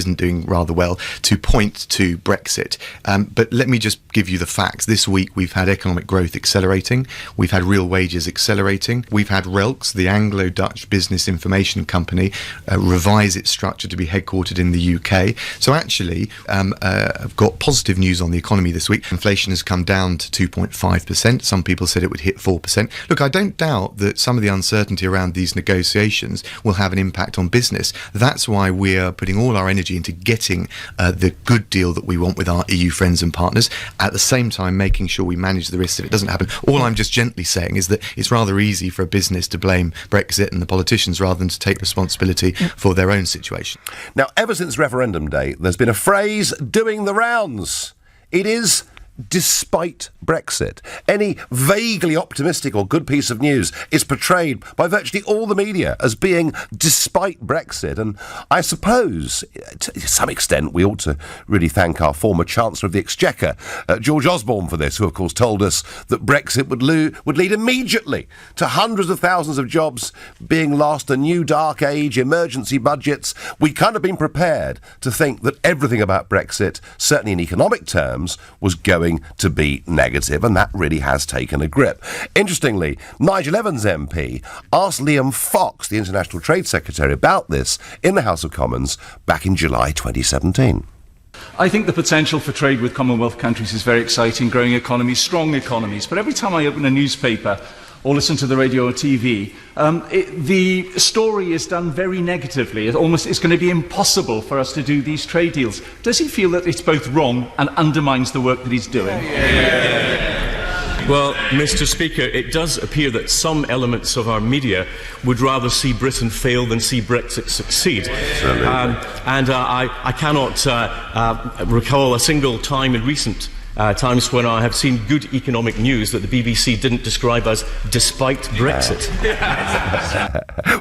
isn't doing rather well, to point to Brexit. But let me just give you the facts. This week we've had economic growth accelerating, we've had real wages accelerating, we've had RELX, the Anglo-Dutch Business Information Company, revise its structure to be headquartered in the UK. So actually, I've got positive news on the economy this week. Inflation has come down to 2.5%. Some people said it would hit 4%. Look, I don't doubt that some of the uncertainty around these negotiations will have an impact on business. That's why we're putting all our energy into getting the good deal that we want with our EU friends and partners, at the same time making sure we manage the risk that it doesn't happen. All I'm just gently saying is that it's rather easy for a business to blame Brexit and the politicians rather than to take responsibility for their own situation. Now, ever since referendum day, there's been a phrase doing the rounds. It is despite Brexit. Any vaguely optimistic or good piece of news is portrayed by virtually all the media as being despite Brexit. And I suppose, to some extent, we ought to really thank our former Chancellor of the Exchequer, George Osborne, for this, who, of course, told us that Brexit would lead immediately to hundreds of thousands of jobs being lost, a new dark age, emergency budgets. We'd kind of been prepared to think that everything about Brexit, certainly in economic terms, was going to be negative, and that really has taken a grip. Interestingly, Nigel Evans MP asked Liam Fox, the International Trade Secretary, about this in the House of Commons back in July 2017. I think the potential for trade with Commonwealth countries is very exciting, growing economies, strong economies. But every time I open a newspaper or listen to the radio or TV, the story is done very negatively. It's going to be impossible for us to do these trade deals. Does he feel that it's both wrong and undermines the work that he's doing? Well, Mr. Speaker, it does appear that some elements of our media would rather see Britain fail than see Brexit succeed. I cannot recall a single time in recent times when I have seen good economic news that the BBC didn't describe as despite Brexit.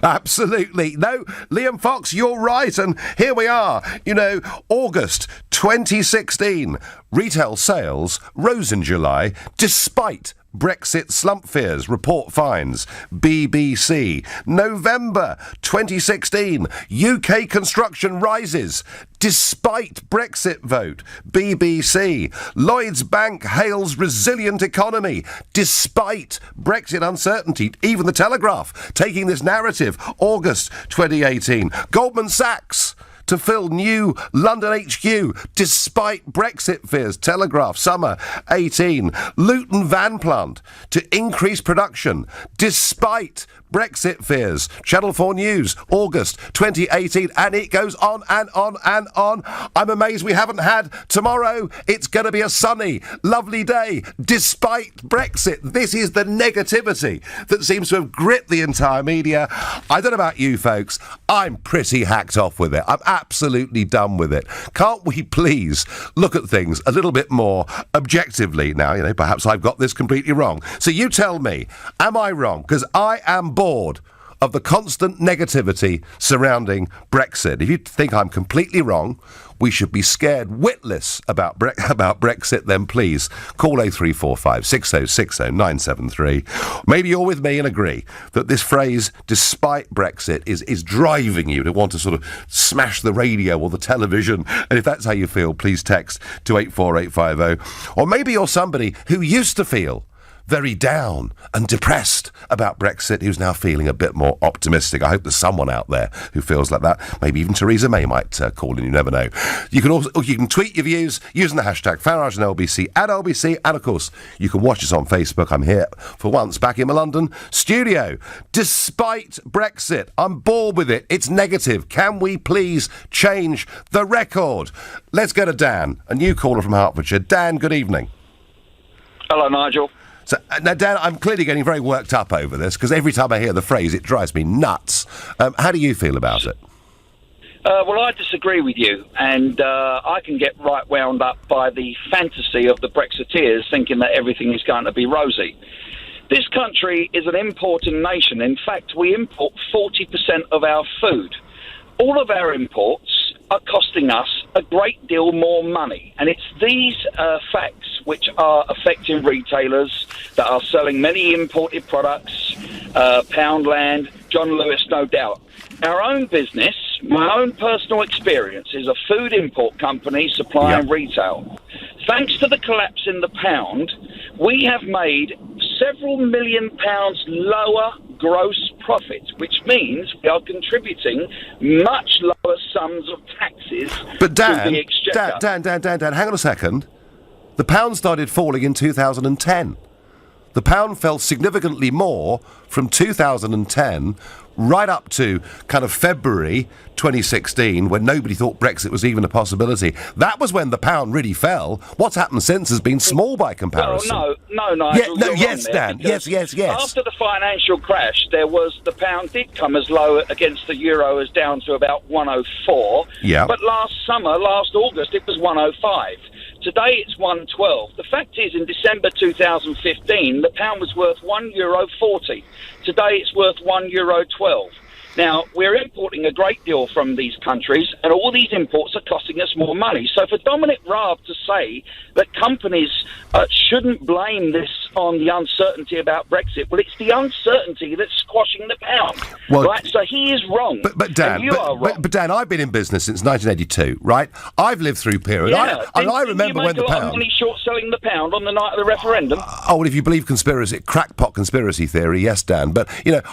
Absolutely. No, Liam Fox, you're right. And here we are. You know, August 2016. Retail sales rose in July despite Brexit slump fears, report finds BBC. November 2016, UK construction rises despite Brexit vote, BBC. Lloyds Bank hails resilient economy despite Brexit uncertainty. Even the Telegraph taking this narrative, August 2018. Goldman Sachs to fill new London HQ despite Brexit fears, Telegraph, summer 18. Luton van plant to increase production despite Brexit fears, Channel 4 News, August 2018, and it goes on and on and on. I'm amazed we haven't had tomorrow. It's going to be a sunny, lovely day, despite Brexit. This is the negativity that seems to have gripped the entire media. I don't know about you folks, I'm pretty hacked off with it. I'm absolutely done with it. Can't we please look at things a little bit more objectively now? You know, perhaps I've got this completely wrong. So you tell me, am I wrong? Because I am bored of the constant negativity surrounding Brexit. If you think I'm completely wrong, we should be scared witless about Brexit, then please call 0345 6060 973. Maybe you're with me and agree that this phrase, despite Brexit, is driving you to want to sort of smash the radio or the television. And if that's how you feel, please text to 84850. Or maybe you're somebody who used to feel very down and depressed about Brexit, who's now feeling a bit more optimistic. I hope there's someone out there who feels like that. Maybe even Theresa May might call in, you never know. You can tweet your views using the hashtag Farage and LBC at LBC, and of course you can watch us on Facebook. I'm here for once back in my London studio. Despite Brexit, I'm bored with it. It's negative. Can we please change the record? Let's go to Dan, a new caller from Hertfordshire. Dan, good evening. Hello, Nigel. So, now, Dan, I'm clearly getting very worked up over this because every time I hear the phrase, it drives me nuts. How do you feel about it? Well, I disagree with you, and I can get right wound up by the fantasy of the Brexiteers thinking that everything is going to be rosy. This country is an importing nation. In fact, we import 40% of our food. All of our imports are costing us a great deal more money, and it's these facts which are affecting retailers that are selling many imported products, Poundland, John Lewis, no doubt. Our own business, my own personal experience is a food import company supplying retail. Thanks to the collapse in the pound, we have made several £1 million lower gross profit, which means we are contributing much lower sums of taxes But Dan, to the exchequer. Dan, hang on a second. The pound started falling in 2010. The pound fell significantly more from 2010 right up to kind of February 2016, when nobody thought Brexit was even a possibility. That was when the pound really fell. What's happened since has been small by comparison. Well, no, Nigel. Yeah, you're yes, wrong there, Dan. Yes. After the financial crash, the pound did come as low against the euro as down to about 104. Yeah. But last August, it was 105. Today it's 112. The fact is, in December 2015, the pound was worth €1.40. Today it's worth €1.12. Now, we're importing a great deal from these countries, and all these imports are costing us more money. So for Dominic Raab to say that companies shouldn't blame this on the uncertainty about Brexit, well, it's the uncertainty that's squashing the pound. Well, right? So he is wrong. But Dan, and you are wrong. but Dan, I've been in business since 1982, right? I've lived through periods. I remember when the pound... Didn't you make a lot of money short-selling the pound on the night of the referendum? Oh, well, if you believe crackpot conspiracy theory, yes, Dan. But,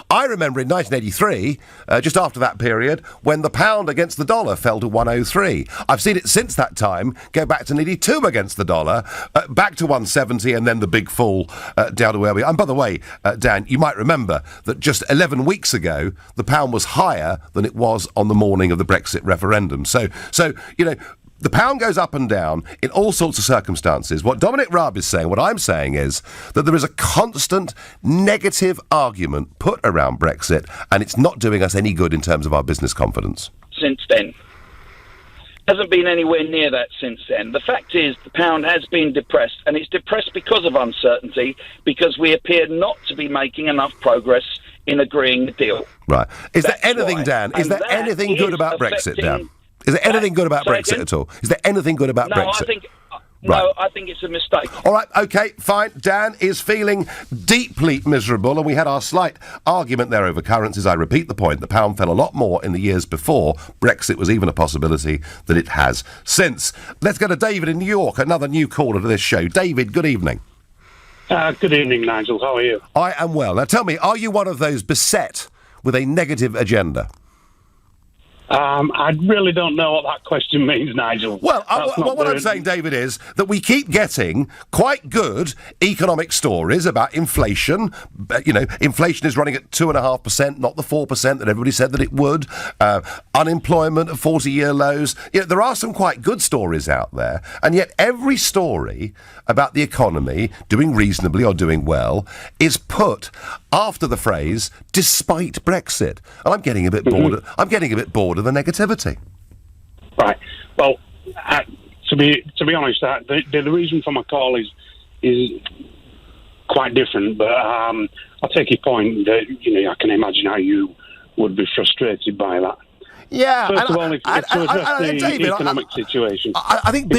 I remember in 1983, just after that period, when the pound against the dollar fell to 103. I've seen it since that time go back to nearly 2 against the dollar, back to 170, and then the big fall down to where we are. And by the way, Dan, you might remember that just 11 weeks ago, the pound was higher than it was on the morning of the Brexit referendum. So the pound goes up and down in all sorts of circumstances. What Dominic Raab is saying, what I'm saying is that there is a constant negative argument put around Brexit, and it's not doing us any good in terms of our business confidence. Since then. Hasn't been anywhere near that since then. The fact is the pound has been depressed, and it's depressed because of uncertainty, because we appear not to be making enough progress in agreeing a deal. Right. Is there anything, why. Dan? Is And there anything good about Brexit, Dan? Is there anything good about Sorry, Brexit again? at all? Is there anything good about Brexit? I think it's a mistake. All right, OK, fine. Dan is feeling deeply miserable, and we had our slight argument there over currencies. I repeat the point, the pound fell a lot more in the years before Brexit was even a possibility than it has since. Let's go to David in New York, another new caller to this show. David, good evening. Good evening, Nigel. How are you? I am well. Now tell me, are you one of those beset with a negative agenda? I really don't know what that question means, Nigel. Well, what I'm saying, David, is that we keep getting quite good economic stories about inflation. Inflation is running at 2.5%, not the 4% that everybody said that it would. Unemployment at 40-year lows. There are some quite good stories out there, and yet every story about the economy doing reasonably or doing well is put after the phrase "despite Brexit," and I'm getting a bit bored. I'm getting a bit bored of the negativity. Right. Well, to be honest, the reason for my call is quite different. But I'll take your point that I can imagine how you would be frustrated by that. Yeah. First of all, to address the David, economic situation, I think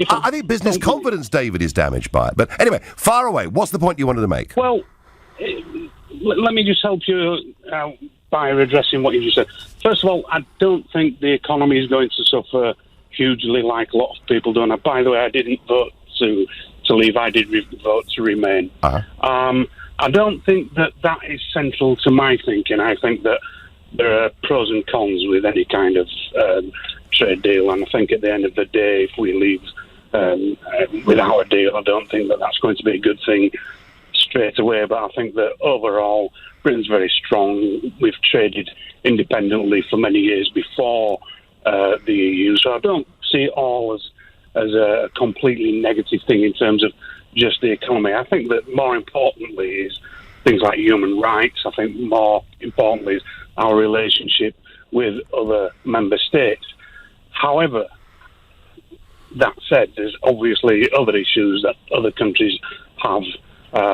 I think business confidence, David, is damaged by it. But anyway, far away. What's the point you wanted to make? Well, let me just help you by addressing what you just said. First of all, I don't think the economy is going to suffer hugely like a lot of people do. And by the way, I didn't vote to leave. I did vote to remain. Uh-huh. I don't think that is central to my thinking. I think that there are pros and cons with any kind of trade deal. And I think at the end of the day, if we leave without a deal, I don't think that that's going to be a good thing straight away. But I think that overall, Britain's very strong. We've traded independently for many years before the EU, so I don't see it all as a completely negative thing in terms of just the economy. I think that more importantly is things like human rights. I think more importantly is our relationship with other member states. However, that said, there's obviously other issues that other countries have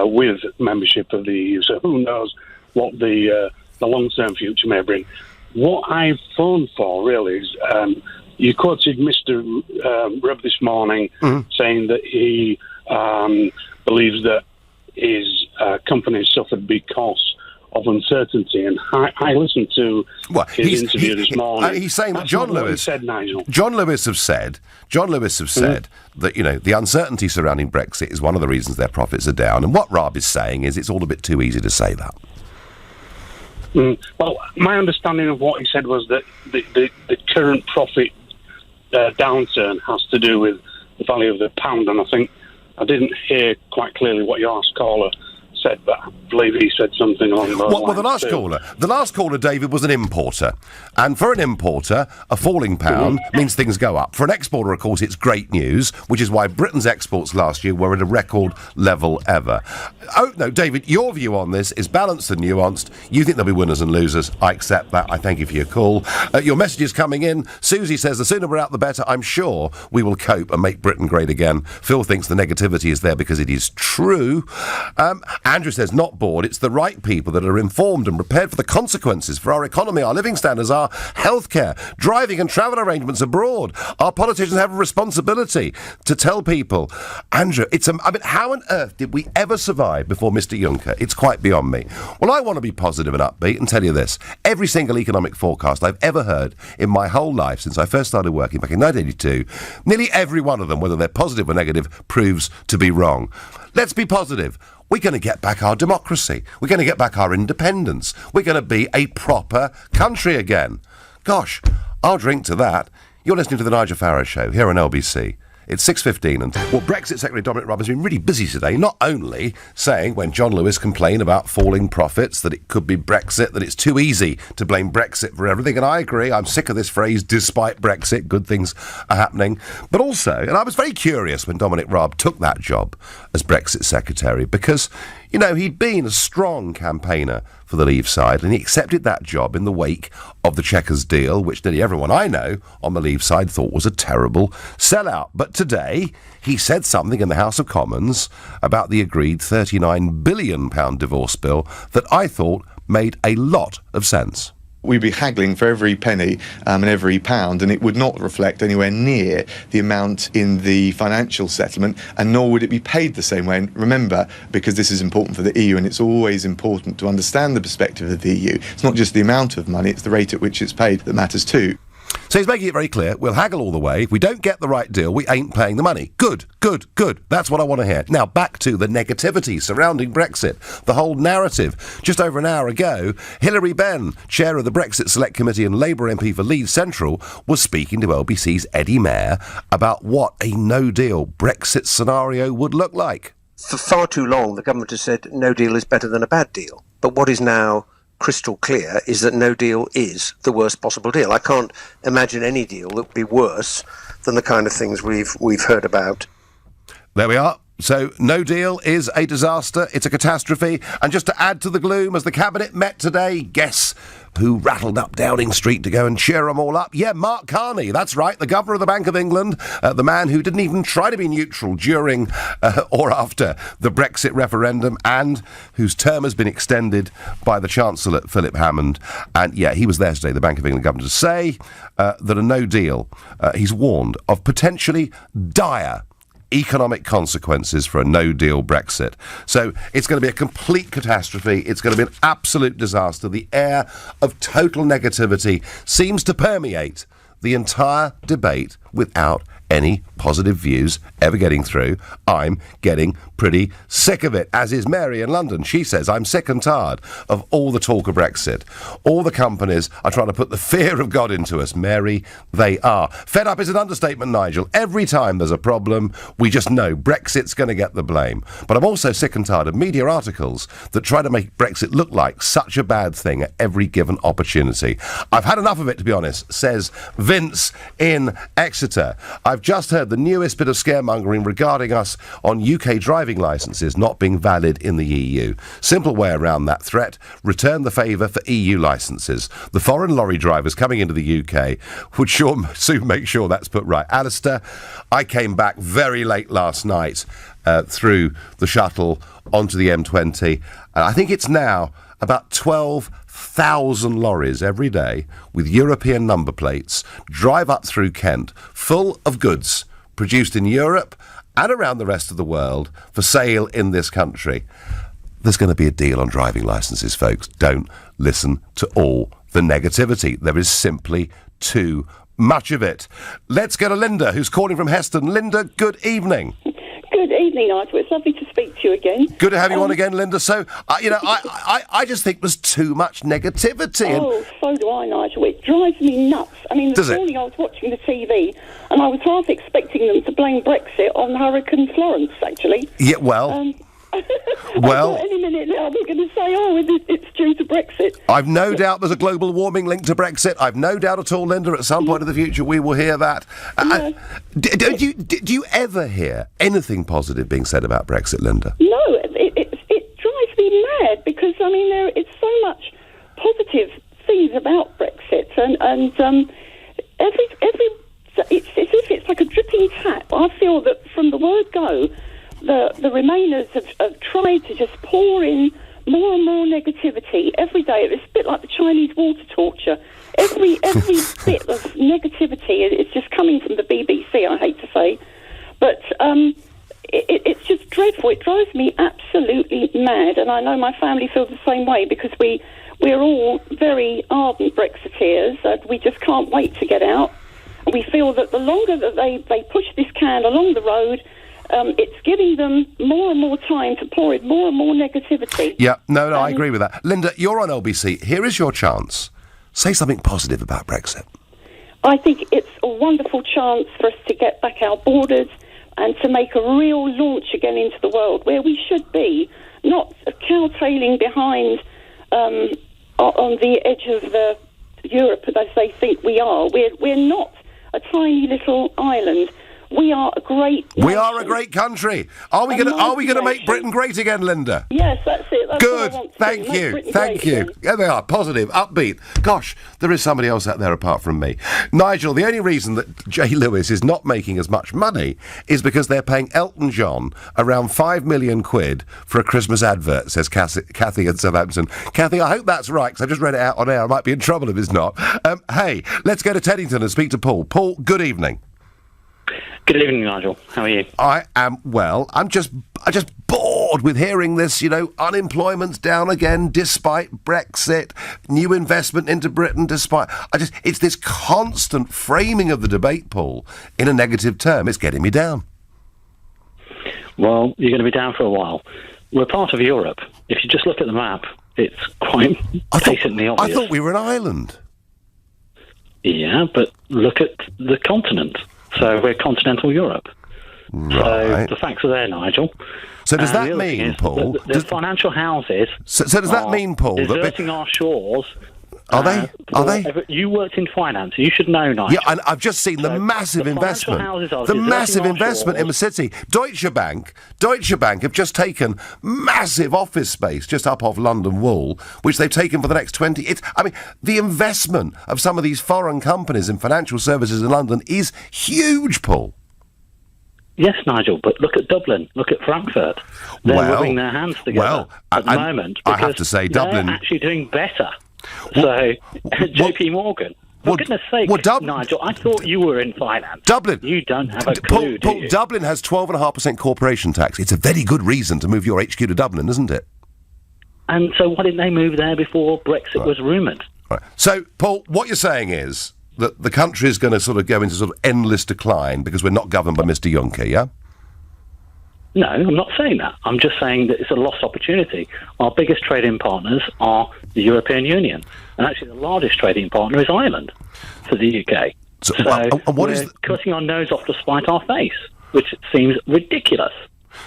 with membership of the EU, so who knows what the long-term future may bring. What I've phoned for, really, is you quoted Mr. Rubb this morning saying that he believes that his company suffered because of uncertainty. And I listened to his interview this morning. He's saying that That's John not what he Lewis said, Nigel. John Lewis have said that, you know, the uncertainty surrounding Brexit is one of the reasons their profits are down. And what Rob is saying is it's all a bit too easy to say that. Well, my understanding of what he said was that the current profit downturn has to do with the value of the pound, and I think I didn't hear quite clearly what your last caller said, but I believe he said something along those lines. Well, the last caller, David, was an importer. And for an importer, a falling pound means things go up. For an exporter, of course, it's great news, which is why Britain's exports last year were at a record level ever. Oh, no, David, your view on this is balanced and nuanced. You think there'll be winners and losers. I accept that. I thank you for your call. Your message is coming in. Susie says, the sooner we're out, the better. I'm sure we will cope and make Britain great again. Phil thinks the negativity is there because it is true. Andrew says, not bored. It's the right people that are informed and prepared for the consequences for our economy, our living standards, our healthcare, driving and travel arrangements abroad. Our politicians have a responsibility to tell people. Andrew, how on earth did we ever survive before Mr. Juncker? It's quite beyond me. Well, I want to be positive and upbeat and tell you this. Every single economic forecast I've ever heard in my whole life since I first started working back in 1982, nearly every one of them, whether they're positive or negative, proves to be wrong. Let's be positive. We're going to get back our democracy. We're going to get back our independence. We're going to be a proper country again. Gosh, I'll drink to that. You're listening to the Nigel Farage Show here on LBC. It's 6:15 and... Well, Brexit Secretary Dominic Raab has been really busy today, not only saying when John Lewis complained about falling profits that it could be Brexit, that it's too easy to blame Brexit for everything, and I agree, I'm sick of this phrase, despite Brexit, good things are happening, but also, and I was very curious when Dominic Raab took that job as Brexit Secretary, because, you know, he'd been a strong campaigner for the Leave side, and he accepted that job in the wake of the Chequers deal, which nearly everyone I know on the Leave side thought was a terrible sellout. But today, he said something in the House of Commons about the agreed £39 billion divorce bill that I thought made a lot of sense. We'd be haggling for every penny and every pound, and it would not reflect anywhere near the amount in the financial settlement, and nor would it be paid the same way. And remember, because this is important for the EU, and it's always important to understand the perspective of the EU, it's not just the amount of money, it's the rate at which it's paid that matters too. So he's making it very clear, we'll haggle all the way. If we don't get the right deal, we ain't paying the money. Good, good, good. That's what I want to hear. Now, back to the negativity surrounding Brexit, the whole narrative. Just over an hour ago, Hilary Benn, chair of the Brexit Select Committee and Labour MP for Leeds Central, was speaking to LBC's Eddie Mair about what a no-deal Brexit scenario would look like. For far too long, the government has said no deal is better than a bad deal. But what is now crystal clear is that no deal is the worst possible deal. I can't imagine any deal that would be worse than the kind of things we've heard about. There we are. So no deal is a disaster. It's a catastrophe. And just to add to the gloom, as the Cabinet met today, guess who rattled up Downing Street to go and cheer them all up? Yeah, Mark Carney. That's right, the Governor of the Bank of England, the man who didn't even try to be neutral during or after the Brexit referendum, and whose term has been extended by the Chancellor, Philip Hammond. And yeah, he was there today, the Bank of England Governor, to say that a no deal, he's warned of potentially dire economic consequences for a no-deal Brexit. So it's going to be a complete catastrophe. It's going to be an absolute disaster. The air of total negativity seems to permeate the entire debate without any positive views ever getting through. I'm getting pretty sick of it, as is Mary in London. She says, I'm sick and tired of all the talk of Brexit. All the companies are trying to put the fear of God into us. Mary, they are. Fed up is an understatement, Nigel. Every time there's a problem, we just know Brexit's going to get the blame. But I'm also sick and tired of media articles that try to make Brexit look like such a bad thing at every given opportunity. I've had enough of it, to be honest, says Vince in Exeter. I've just heard the newest bit of scaremongering regarding us on UK driving licences not being valid in the EU. Simple way around that threat, return the favour for EU licences. The foreign lorry drivers coming into the UK would soon make sure that's put right. Alistair, I came back very late last night through the shuttle onto the M20. I think it's now about 12,000 lorries every day with European number plates drive up through Kent full of goods produced in Europe and around the rest of the world for sale in this country. there's going to be a deal on driving licences, folks. Don't listen to all the negativity. There is simply too much of it. Let's go to Linda, who's calling from Heston. Linda, good evening. Good evening, Nigel. It's lovely to speak to you again. Good to have you on again, Linda. So, I just think there's too much negativity. Oh, so do I, Nigel. It drives me nuts. I mean, this morning I was watching the TV and I was half expecting them to blame Brexit on Hurricane Florence, actually. Yeah, well... Well, any minute now they're going to say, it's due to Brexit. I've no doubt there's a global warming link to Brexit. I've no doubt at all, Linda, at some point in the future we will hear that. Do you ever hear anything positive being said about Brexit, Linda? No, it drives me mad because, I mean, it's so much positive things about Brexit and it's as if it's like a dripping tap. I feel that from the word go, the Remainers have tried to just pour in more and more negativity every day. It's a bit like the Chinese water torture. Every bit of negativity is just coming from the BBC, I hate to say. But it's just dreadful. It drives me absolutely mad. And I know my family feels the same way because we're all very ardent Brexiteers. We just can't wait to get out. We feel that the longer that they push this can along the road, it's giving them more and more time to pour in more and more negativity. Yeah, no, I agree with that. Linda, you're on LBC. Here is your chance. Say something positive about Brexit. I think it's a wonderful chance for us to get back our borders and to make a real launch again into the world where we should be, not cowtailing behind on the edge of Europe as they think we are. We're not a tiny little island. We are a great nation. We are a great country. Are we going to make Britain great again, Linda? Yes, that's it. That's good. What I want to Thank do. you. Thank you. Yeah, they are positive, upbeat. Gosh, there is somebody else out there apart from me. Nigel, the only reason that J. Lewis is not making as much money is because they're paying Elton John around £5 million for a Christmas advert, says Kathy in Southampton. Kathy, I hope that's right, because I've just read it out on air. I might be in trouble if it's not. Hey, let's go to Teddington and speak to Paul. Paul, good evening. Good evening, Nigel. How are you? I am well. I'm just bored with hearing this, unemployment's down again despite Brexit, new investment into Britain despite... it's this constant framing of the debate, Paul, in a negative term. It's getting me down. Well, you're going to be down for a while. We're part of Europe. If you just look at the map, it's quite patently obvious. I thought we were an island. Yeah, but look at the continent. So we're continental Europe. Right. So the facts are there, Nigel. So does that mean, Paul... The financial houses... So does that mean, Paul... deserting our shores... Are they? Are they? You worked in finance. You should know, Nigel. Yeah, and I've just seen the massive investment. The massive investment in the city. Deutsche Bank have just taken massive office space just up off London Wall, which they've taken for the next 20... the investment of some of these foreign companies in financial services in London is huge, Paul. Yes, Nigel, but look at Dublin, look at Frankfurt. They're rubbing their hands together at the moment. I have to say, Dublin... They're actually doing better. So, JP Morgan. For goodness sake, Nigel, I thought you were in finance. Dublin. You don't have a clue, do you? Dublin has 12.5% corporation tax. It's a very good reason to move your HQ to Dublin, isn't it? And so why didn't they move there before Brexit was rumoured? Right. So, Paul, what you're saying is that the country is going to sort of go into sort of endless decline because we're not governed by Mr. Juncker, yeah? No, I'm not saying that. I'm just saying that it's a lost opportunity. Our biggest trading partners are the European Union. And actually the largest trading partner is Ireland for the UK. So we're cutting our nose off to spite our face, which seems ridiculous.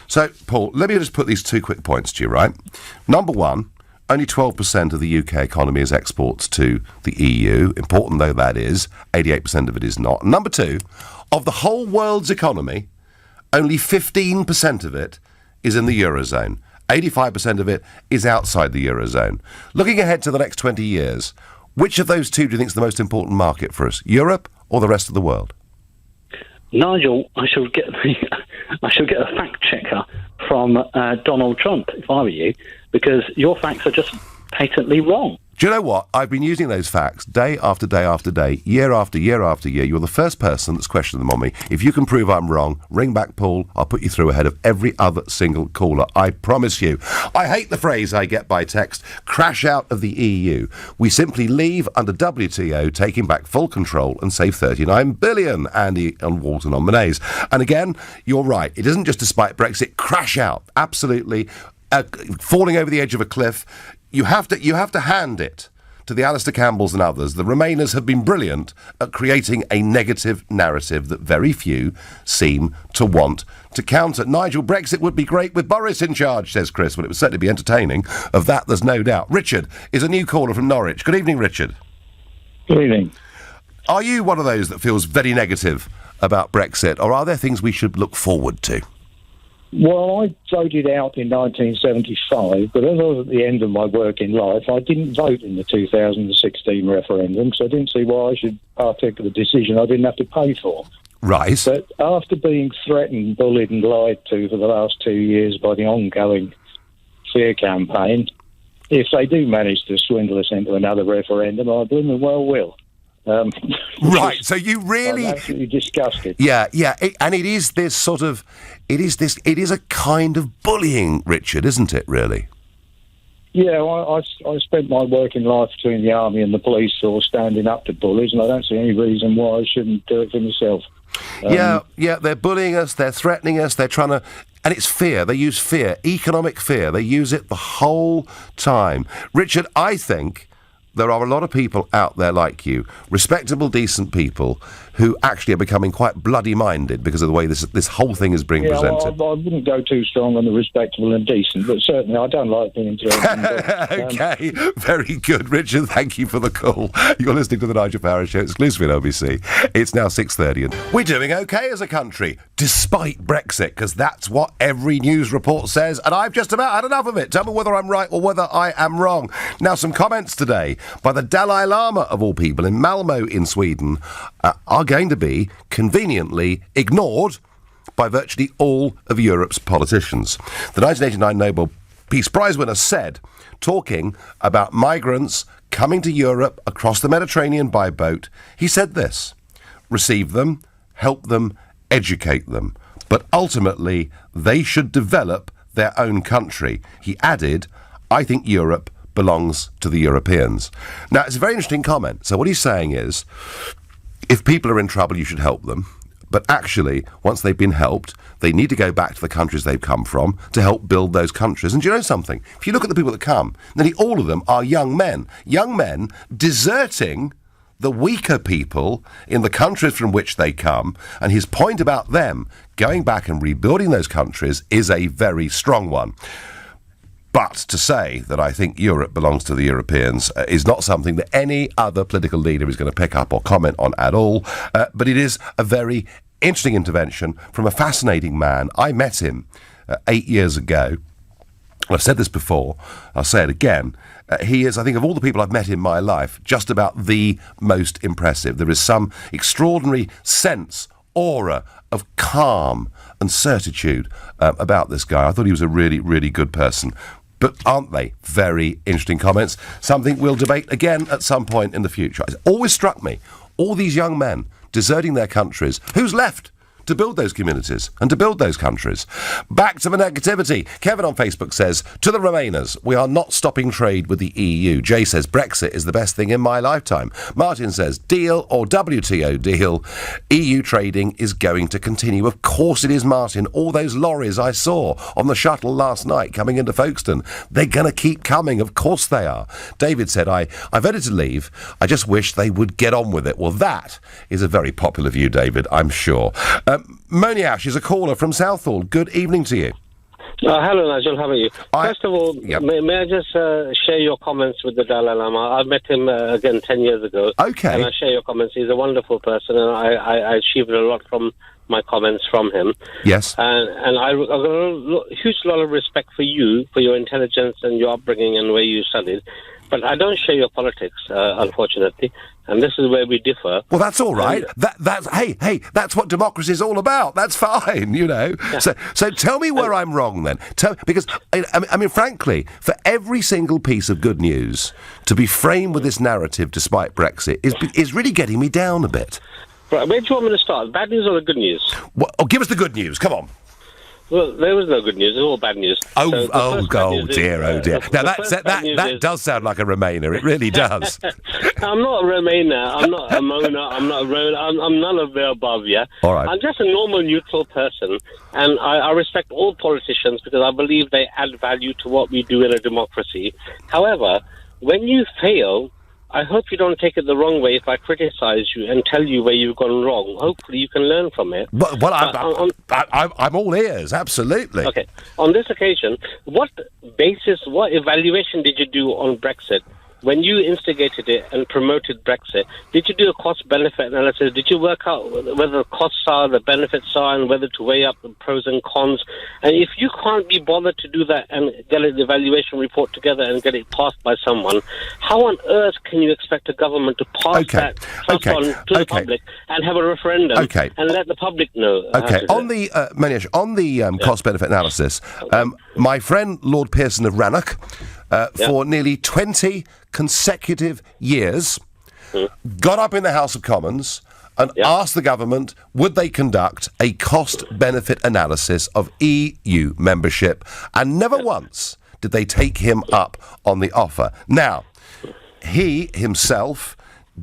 So, Paul, let me just put these two quick points to you, right? Number one, only 12% of the UK economy is exports to the EU. Important though that is, 88% of it is not. Number two, of the whole world's economy, only 15% of it is in the Eurozone. 85% of it is outside the Eurozone. Looking ahead to the next 20 years, which of those two do you think is the most important market for us, Europe or the rest of the world? Nigel, I shall get a fact checker from Donald Trump, if I were you, because your facts are just patently wrong. Do you know what? I've been using those facts day after day after day, year after year after year. You're the first person that's questioned them on me. If you can prove I'm wrong, ring back, Paul. I'll put you through ahead of every other single caller. I promise you. I hate the phrase I get by text, crash out of the EU. We simply leave under WTO, taking back full control and save 39 billion. Andy and Walton on Monets. And again, you're right. It isn't just despite Brexit. Crash out. Absolutely. Falling over the edge of a cliff. You have to hand it to the Alistair Campbells and others. The Remainers have been brilliant at creating a negative narrative that very few seem to want to counter. Nigel, Brexit would be great with Boris in charge, says Chris. Well, it would certainly be entertaining. Of that, there's no doubt. Richard is a new caller from Norwich. Good evening, Richard. Good evening. Are you one of those that feels very negative about Brexit, or are there things we should look forward to? Well, I voted out in 1975, but as I was at the end of my working life, I didn't vote in the 2016 referendum, so I didn't see why I should partake of a decision I didn't have to pay for. Right. But after being threatened, bullied and lied to for the last 2 years by the ongoing fear campaign, if they do manage to swindle us into another referendum, I blooming well will. Right, so you really... I'm absolutely disgusted. Yeah, and it is this sort of... It is a kind of bullying, Richard, isn't it, really? Yeah, I spent my working life between the army and the police or standing up to bullies, and I don't see any reason why I shouldn't do it for myself. Yeah, they're bullying us, they're threatening us, they're trying to... And it's fear. They use fear, economic fear. They use it the whole time. Richard, I think... there are a lot of people out there like you, respectable, decent people, who actually are becoming quite bloody-minded because of the way this whole thing is being presented. Well, I wouldn't go too strong on the respectable and decent, but certainly I don't like being threatened. Okay, very good, Richard. Thank you for the call. You're listening to the Nigel Farage Show, exclusively on LBC. It's now 6:30, and we're doing okay as a country, despite Brexit, because that's what every news report says, and I've just about had enough of it. Tell me whether I'm right or whether I am wrong. Now, some comments today by the Dalai Lama, of all people, in Malmö in Sweden, are going to be conveniently ignored by virtually all of Europe's politicians. The 1989 Nobel Peace Prize winner said, talking about migrants coming to Europe across the Mediterranean by boat, he said this: receive them, help them, educate them, but ultimately they should develop their own country. He added, I think Europe belongs to the Europeans. Now, it's a very interesting comment. So what he's saying is, if people are in trouble, you should help them. But actually, once they've been helped, they need to go back to the countries they've come from to help build those countries. And do you know something? If you look at the people that come, nearly all of them are young men deserting the weaker people in the countries from which they come. And his point about them going back and rebuilding those countries is a very strong one. But to say that I think Europe belongs to the Europeans is not something that any other political leader is going to pick up or comment on at all. But it is a very interesting intervention from a fascinating man. I met him 8 years ago. I've said this before, I'll say it again. He is, I think, of all the people I've met in my life, just about the most impressive. There is some extraordinary sense, aura of calm and certitude about this guy. I thought he was a really, really good person. But aren't they very interesting comments? Something we'll debate again at some point in the future. It always struck me, all these young men deserting their countries. Who's left to build those communities and to build those countries? Back to the negativity. Kevin on Facebook says, to the Remainers, we are not stopping trade with the EU. Jay says, Brexit is the best thing in my lifetime. Martin says, deal or WTO deal, EU trading is going to continue. Of course it is, Martin. All those lorries I saw on the shuttle last night coming into Folkestone, they're going to keep coming. Of course they are. David said, I voted to leave. I just wish they would get on with it. Well, that is a very popular view, David, I'm sure. Moniash is a caller from Southall. Good evening to you. Hello, Nigel. How are you? First of all, may I just share your comments with the Dalai Lama? I met him again 10 years ago. Okay. And I share your comments. He's a wonderful person, and I achieved a lot from my comments from him. Yes. And I've got a huge lot of respect for you, for your intelligence and your upbringing and where you studied. But I don't share your politics, unfortunately, and this is where we differ. Well, that's all right. Hey, that's what democracy is all about. That's fine, you know. Yeah. So tell me where I'm wrong then. Because, I mean, frankly, for every single piece of good news to be framed with this narrative despite Brexit is really getting me down a bit. Right, where do you want me to start? Bad news or the good news? Well, give us the good news. Come on. Well, there was no good news. It's all bad news. Oh dear. Now that does sound like a Remainer. It really does. I'm not a Remainer. I'm not a Mona. I'm not a Rona. I'm none of the above. Yeah. All right. I'm just a normal, neutral person, and I respect all politicians because I believe they add value to what we do in a democracy. However, when you fail, I hope you don't take it the wrong way if I criticize you and tell you where you've gone wrong. Hopefully you can learn from it. Well, I'm all ears, absolutely. Okay. On this occasion, what evaluation did you do on Brexit? When you instigated it and promoted Brexit, did you do a cost-benefit analysis? Did you work out whether the costs are, the benefits are, and whether to weigh up the pros and cons? And if you can't be bothered to do that and get an evaluation report together and get it passed by someone, how on earth can you expect a government to pass that trust on to the public and have a referendum and let the public know? Okay, on the, Manish, on the cost-benefit analysis, my friend Lord Pearson of Rannoch, for nearly 20 consecutive years, got up in the House of Commons and asked the government would they conduct a cost-benefit analysis of EU membership, and never once did they take him up on the offer. Now, he himself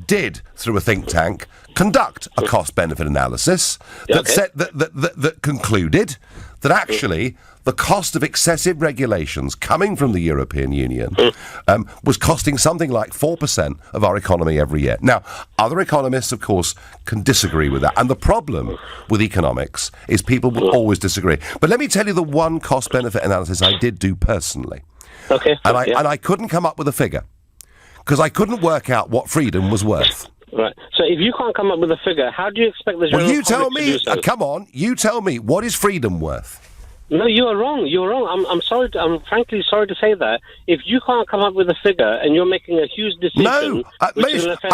did, through a think tank, conduct a cost-benefit analysis that concluded that actually the cost of excessive regulations coming from the European Union was costing something like 4% of our economy every year. Now, other economists, of course, can disagree with that. And the problem with economics is people will always disagree. But let me tell you the one cost-benefit analysis I did do personally. Okay. And I couldn't come up with a figure, because I couldn't work out what freedom was worth. Right. So if you can't come up with a figure, how do you expect the general public to do so? Come on, you tell me, what is freedom worth? No, you are wrong. You're wrong. I'm sorry. I'm frankly sorry to say that. If you can't come up with a figure and you're making a huge decision, I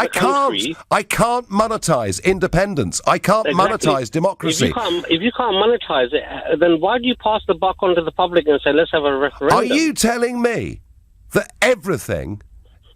can't monetize independence. I can't monetize democracy. If you can't monetize it, then why do you pass the buck on to the public and say, let's have a referendum? Are you telling me that everything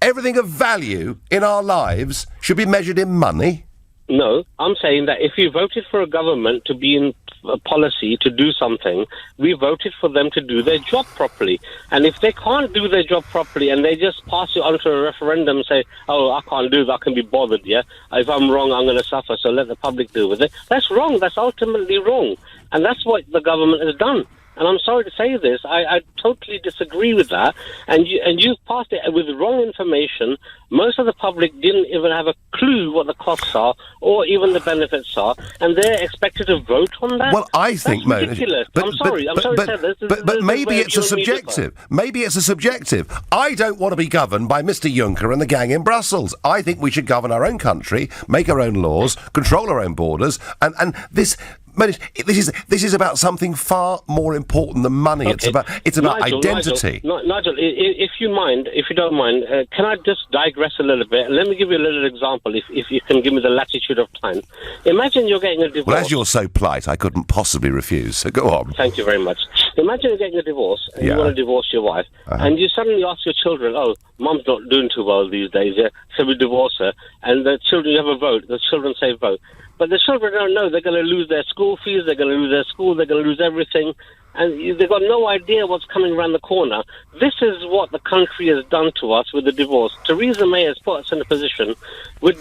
of value in our lives should be measured in money? No, I'm saying that if you voted for a government to be in a policy to do something, we voted for them to do their job properly. And if they can't do their job properly and they just pass it on to a referendum and say, oh, I can't do that, I can be bothered, yeah? If I'm wrong, I'm going to suffer, so let the public deal with it. That's wrong. That's ultimately wrong. And that's what the government has done. And I'm sorry to say this, I totally disagree with that. And you've passed it with wrong information. Most of the public didn't even have a clue what the costs are or even the benefits are, and they're expected to vote on that. Well, I think, that's ridiculous. I'm sorry to say this. But maybe it's a subjective. Maybe it's a subjective. I don't want to be governed by Mr. Juncker and the gang in Brussels. I think we should govern our own country, make our own laws, control our own borders, and this. This is about something far more important than money. Okay. It's about identity. Nigel, if you don't mind, can I just digress a little bit? Let me give you a little example, if you can give me the latitude of time. Imagine you're getting a divorce. Well, as you're so polite, I couldn't possibly refuse. So go on. Thank you very much. Imagine you're getting a divorce and you want to divorce your wife, and you suddenly ask your children, "Oh, Mum's not doing too well these days, yeah, so we divorce her." And the children, you have a vote. The children say vote. But the children don't know. They're going to lose their school fees, they're going to lose their school, they're going to lose everything. And they've got no idea what's coming around the corner. This is what the country has done to us with the divorce. Theresa May has put us in a position with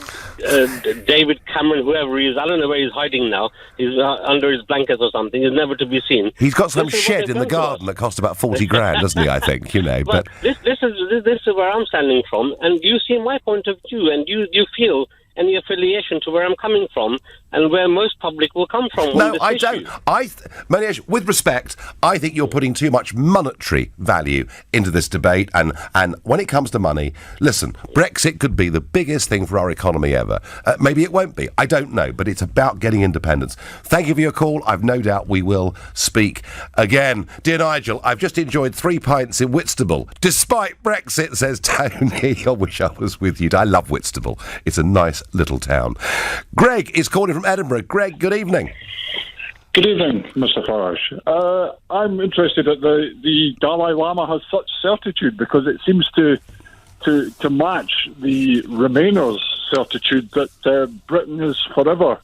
David Cameron, whoever he is. I don't know where he's hiding now. He's under his blankets or something. He's never to be seen. He's got some shed in the garden that cost about 40 grand, doesn't he, I think, you know. But this is where I'm standing from. And you see my point of view, and you feel any affiliation to where I'm coming from and where most public will come from. No, I don't. Manish, with respect, I think you're putting too much monetary value into this debate. And when it comes to money, listen, Brexit could be the biggest thing for our economy ever. Maybe it won't be. I don't know. But it's about getting independence. Thank you for your call. I've no doubt we will speak again. Dear Nigel, I've just enjoyed 3 pints in Whitstable. Despite Brexit, says Tony. I wish I was with you. I love Whitstable. It's a nice little town. Greg is calling from Edinburgh. Greg, good evening. Good evening, Mr. Farage. I'm interested that the Dalai Lama has such certitude, because it seems to match the Remainers' certitude that Britain is forever,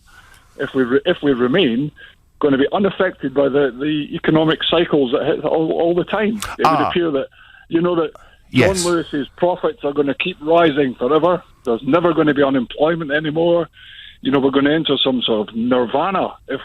if we remain, going to be unaffected by the economic cycles that hit all the time. It would appear that that John Lewis's profits are going to keep rising forever. There's never going to be unemployment anymore. We're going to enter some sort of nirvana if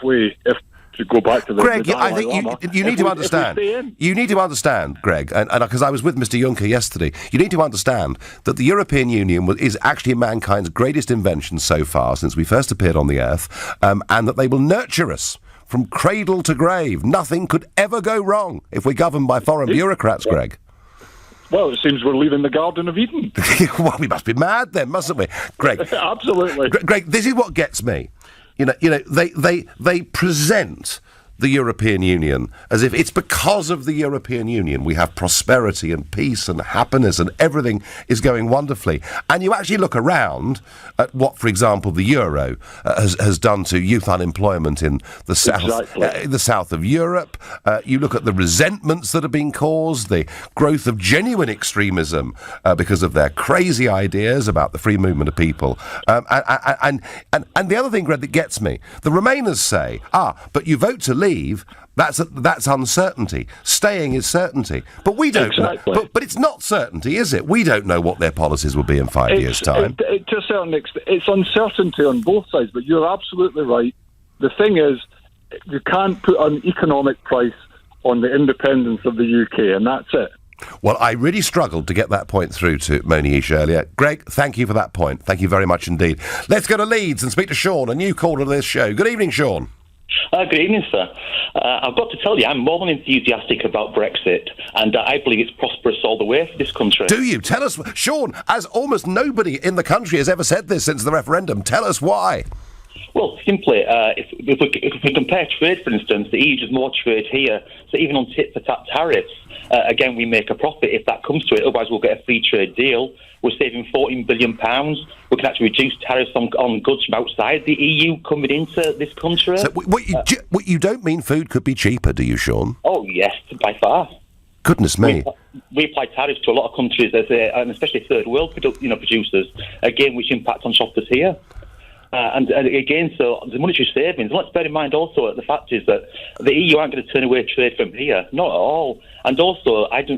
to go back to the Greg, the I think you need to understand. You need to understand, Greg, and because I was with Mr. Juncker yesterday, you need to understand that the European Union is actually mankind's greatest invention so far since we first appeared on the earth, and that they will nurture us from cradle to grave. Nothing could ever go wrong if we're governed by foreign bureaucrats, Greg. Well, it seems we're leaving the Garden of Eden. Well, we must be mad then, mustn't we, Greg? Absolutely, Greg. This is what gets me. They present the European Union as if it's because of the European Union we have prosperity and peace and happiness and everything is going wonderfully. And you actually look around at what, for example, the euro has done to youth unemployment in the south of Europe. You look at the resentments that have been caused, the growth of genuine extremism because of their crazy ideas about the free movement of people. And the other thing, Greg, that gets me, the Remainers say, but you vote to leave, that's uncertainty. Staying is certainty. But we don't know. But it's not certainty, is it? We don't know what their policies will be in 5 years' time. To a certain extent, it's uncertainty on both sides, but you're absolutely right. The thing is, you can't put an economic price on the independence of the UK, and that's it. Well, I really struggled to get that point through to Monish earlier. Greg, thank you for that point. Thank you very much indeed. Let's go to Leeds and speak to Sean, a new caller to this show. Good evening, Sean. Good evening, sir. I've got to tell you, I'm more than enthusiastic about Brexit, and I believe it's prosperous all the way for this country. Do you? Tell us, Sean, as almost nobody in the country has ever said this since the referendum, tell us why. Well, simply, if we compare trade, for instance, the EU does more trade here, so even on tit-for-tat tariffs, again, we make a profit if that comes to it, otherwise we'll get a free trade deal. We're saving £14 billion. We can actually reduce tariffs on goods from outside the EU coming into this country. So what you don't mean food could be cheaper, do you, Sean? Oh, yes, by far. Goodness me. We apply tariffs to a lot of countries, and especially third world producers, again, which impact on shoppers here. And again, so the monetary savings. Let's bear in mind also that the fact is that the EU aren't going to turn away trade from here, not at all. And also, I've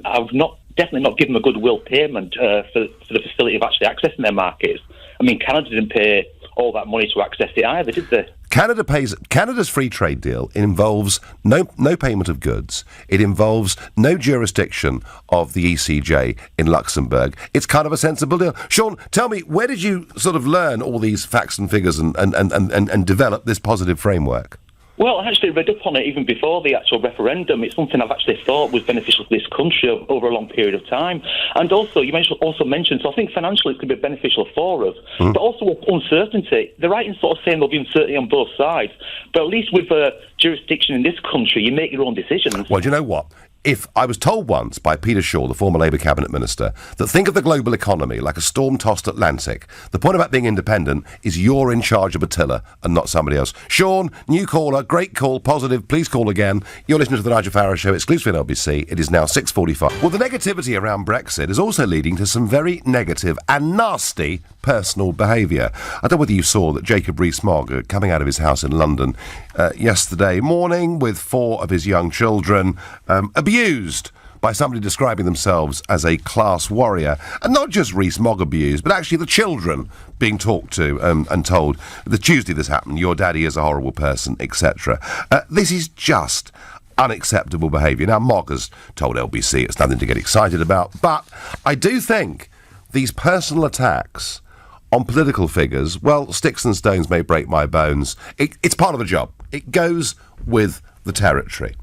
definitely not given them a goodwill payment for the facility of actually accessing their markets. I mean, Canada didn't pay all that money to access it either, did they? Canada's free trade deal involves no payment of goods. It involves no jurisdiction of the ECJ in Luxembourg. It's kind of a sensible deal. Sean, tell me, where did you sort of learn all these facts and figures and develop this positive framework? Well, I actually read up on it even before the actual referendum. It's something I've actually thought was beneficial to this country over a long period of time. And also, you also mentioned, so I think financially it could be beneficial for us. But also with uncertainty, they're right in sort of saying there'll be uncertainty on both sides. But at least with jurisdiction in this country, you make your own decisions. Well, do you know what? If I was told once by Peter Shaw, the former Labour cabinet minister, that think of the global economy like a storm-tossed Atlantic, the point about being independent is you're in charge of a tiller and not somebody else. Sean, new caller, great call, positive, please call again. You're listening to the Nigel Farage Show, exclusive on LBC. It is now 6:45. Well, the negativity around Brexit is also leading to some very negative and nasty personal behaviour. I don't know whether you saw that Jacob Rees-Mogg, coming out of his house in London yesterday morning with 4 of his young children, abused by somebody describing themselves as a class warrior. And not just Rees-Mogg abused, but actually the children being talked to and told, the Tuesday this happened, your daddy is a horrible person, etc. This is just unacceptable behaviour. Now, Mogg has told LBC it's nothing to get excited about, but I do think these personal attacks on political figures, well, sticks and stones may break my bones. It's part of the job. It goes with the territory.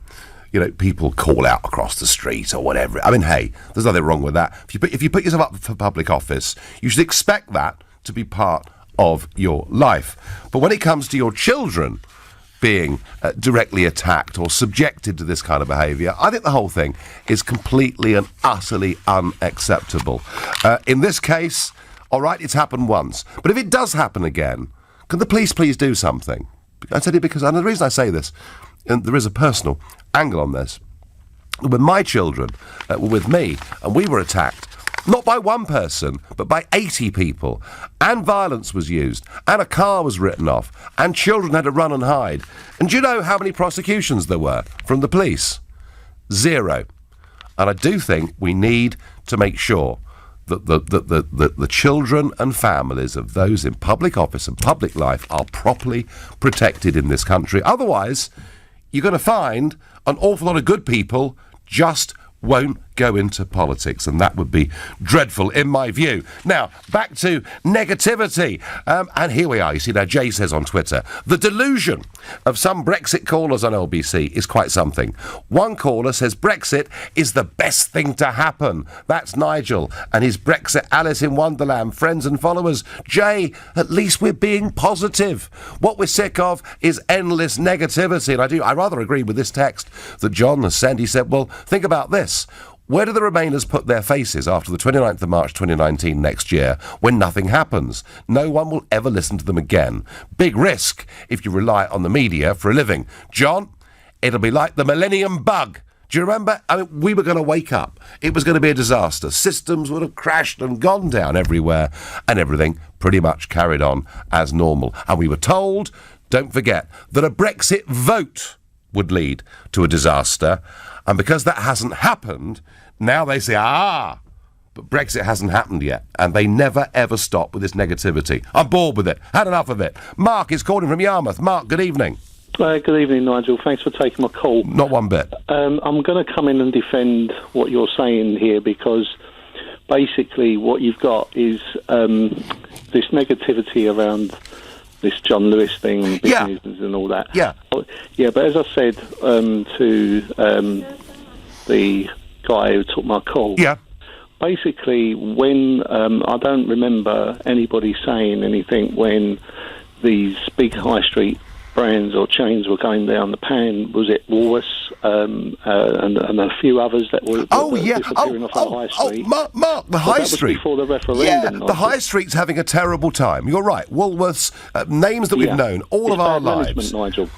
You know, people call out across the street or whatever. I mean, hey, there's nothing wrong with that. If you put yourself up for public office, you should expect that to be part of your life. But when it comes to your children being directly attacked or subjected to this kind of behaviour, I think the whole thing is completely and utterly unacceptable. In this case, all right, it's happened once. But if it does happen again, can the police please do something? I tell you because, and the reason I say this, and there is a personal angle on this, when my children were with me and we were attacked, not by one person, but by 80 people, and violence was used, and a car was written off, and children had to run and hide. And do you know how many prosecutions there were from the police? 0. And I do think we need to make sure that the children and families of those in public office and public life are properly protected in this country. Otherwise, you're going to find an awful lot of good people just won't go into politics, and that would be dreadful in my view. Now, back to negativity. And here we are. You see, now Jay says on Twitter, the delusion of some Brexit callers on LBC is quite something. One caller says Brexit is the best thing to happen. That's Nigel and his Brexit Alice in Wonderland friends and followers. Jay, at least we're being positive. What we're sick of is endless negativity. And I rather agree with this text that John has sent. He said, well, think about this. Where do the Remainers put their faces after the 29th of March 2019 next year when nothing happens? No one will ever listen to them again. Big risk if you rely on the media for a living. John, it'll be like the millennium bug. Do you remember? I mean, we were going to wake up. It was going to be a disaster. Systems would have crashed and gone down everywhere, and everything pretty much carried on as normal. And we were told, don't forget, that a Brexit vote would lead to a disaster. And because that hasn't happened, now they say, but Brexit hasn't happened yet. And they never, ever stop with this negativity. I'm bored with it. Had enough of it. Mark is calling from Yarmouth. Mark, good evening. Good evening, Nigel. Thanks for taking my call. Not one bit. I'm going to come in and defend what you're saying here, because basically what you've got is this negativity around this John Lewis thing, business and all that. Yeah, but as I said to the guy who took my call, basically when I don't remember anybody saying anything when these big high street brands or chains were going down the pan. Was it Woolworths and a few others that were disappearing off the high street? Mark, the high street. Before the referendum. Yeah, the high street's having a terrible time. You're right. Woolworths, names that we've known all of our lives. Nigel.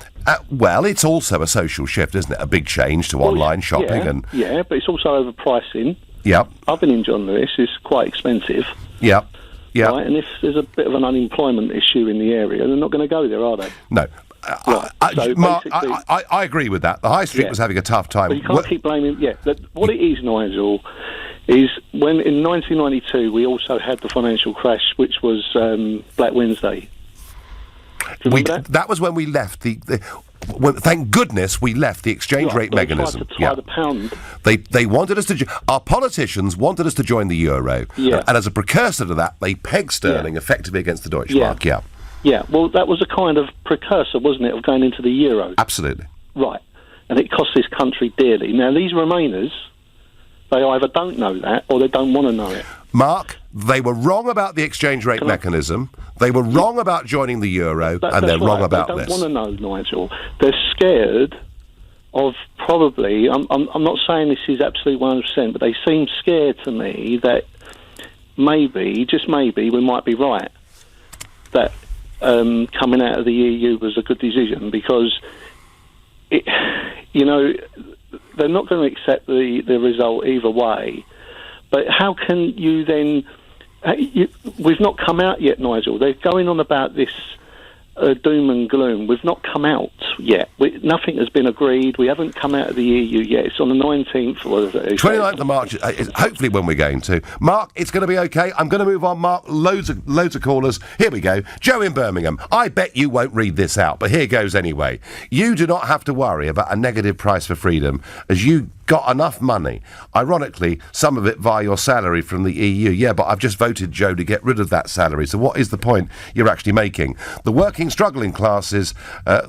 Well, it's also a social shift, isn't it? A big change to online shopping. Yeah, but it's also overpricing. Yeah. I've been in John Lewis. It's quite expensive. Yeah. Yeah. Right, and if there's a bit of an unemployment issue in the area, they're not going to go there, are they? No. Mark, I agree with that. The high street was having a tough time. But you can't keep blaming... what it is, Nigel, is when in 1992 we also had the financial crash, which was Black Wednesday. That was when we left thank goodness we left the exchange rate mechanism. They tried to tie the pound. They wanted us to... Our politicians wanted us to join the euro. Yeah. And as a precursor to that, they pegged sterling effectively against the Deutschmark. Yeah. Yeah, well, that was a kind of precursor, wasn't it, of going into the euro? Absolutely. Right. And it cost this country dearly. Now, these Remainers, they either don't know that or they don't want to know it. Mark, they were wrong about the exchange rate mechanism. They were wrong about joining the euro, and they're wrong about this. They don't want to know, Nigel. They're scared of probably... I'm not saying this is absolutely 100%, but they seem scared to me that maybe, just maybe, we might be right. That... coming out of the EU was a good decision, because they're not going to accept the result either way. But how can you then... we've not come out yet, Nigel. They're going on about this doom and gloom. We've not come out yet. nothing has been agreed. We haven't come out of the EU yet. It's on the 19th. What is it? 29th of March is hopefully when we're going to. Mark, it's going to be okay. I'm going to move on, Mark. Loads of callers. Here we go. Joe in Birmingham. I bet you won't read this out, but here goes anyway. You do not have to worry about a negative price for freedom, as you got enough money. Ironically, some of it via your salary from the EU. Yeah, but I've just voted Joe to get rid of that salary. So what is the point you're actually making? The working, struggling classes,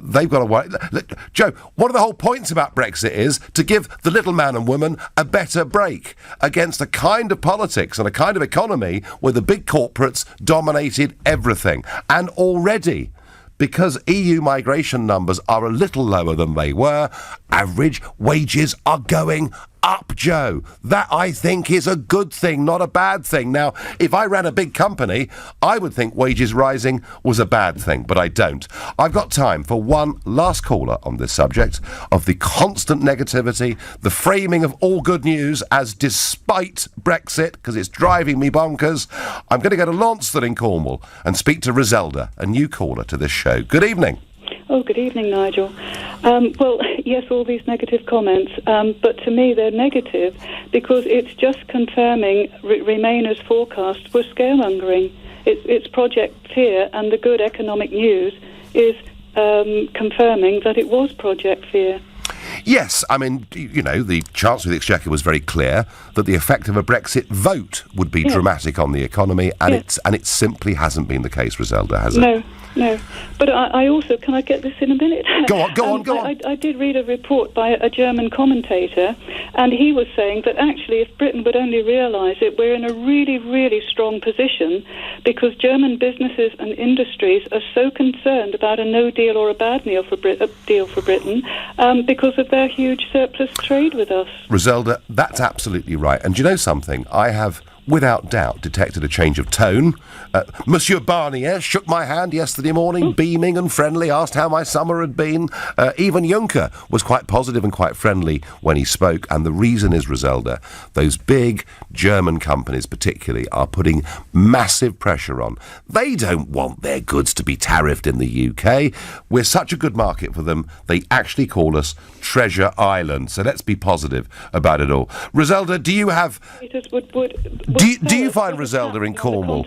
they've got to worry. Look, Joe, one of the whole points about Brexit is to give the little man and woman a better break against a kind of politics and a kind of economy where the big corporates dominated everything. And already, because EU migration numbers are a little lower than they were, average wages are going up, Joe. That, I think, is a good thing, not a bad thing. Now, if I ran a big company, I would think wages rising was a bad thing, but I don't. I've got time for one last caller on this subject of the constant negativity, the framing of all good news as despite Brexit, because it's driving me bonkers. I'm going to go to Launceston in Cornwall and speak to Roselda, a new caller to this show. Good evening. Oh, good evening, Nigel. Well, yes, all these negative comments, but to me they're negative because it's just confirming Remainers' forecast was scaremongering. It's Project Fear, and the good economic news is confirming that it was Project Fear. Yes, I mean, you know, the Chancellor of the Exchequer was very clear that the effect of a Brexit vote would be dramatic on the economy, and it simply hasn't been the case, Roselda, has it? No. But I also, can I get this in a minute? Go on. I did read a report by a German commentator, and he was saying that actually if Britain would only realise it, we're in a really, really strong position because German businesses and industries are so concerned about a no deal or a bad deal for Britain because of their huge surplus trade with us. Roselda, that's absolutely right. And do you know something? I have, without doubt, detected a change of tone. Monsieur Barnier shook my hand yesterday morning, beaming and friendly, asked how my summer had been. Even Juncker was quite positive and quite friendly when he spoke. And the reason is, Roselda, those big German companies particularly are putting massive pressure on. They don't want their goods to be tariffed in the UK. We're such a good market for them, they actually call us Treasure Island. So let's be positive about it all. Roselda, do you have... Do you find, Roselda, in Cornwall,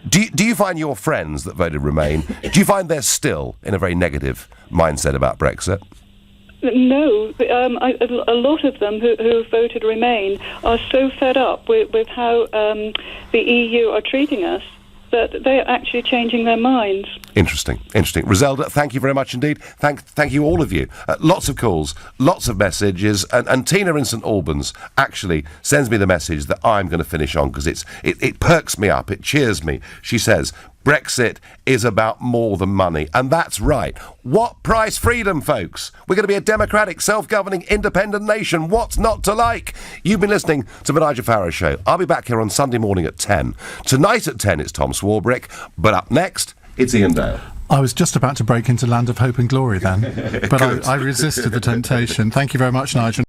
do you find your friends that voted Remain, do you find they're still in a very negative mindset about Brexit? No, a lot of them who voted Remain are so fed up with how the EU are treating us that they're actually changing their minds. Interesting. Roselda, thank you very much indeed. Thank you, all of you. Lots of calls, lots of messages, and Tina in St Albans actually sends me the message that I'm going to finish on because it perks me up, it cheers me. She says, Brexit is about more than money, and that's right. What price freedom, folks? We're going to be a democratic, self-governing, independent nation. What's not to like? You've been listening to the Nigel Farage Show. I'll be back here on Sunday morning at 10. Tonight at 10 it's Tom Swarbrick, but up next it's Ian Dale. I was just about to break into Land of Hope and Glory then, but I resisted the temptation. Thank you very much, Nigel.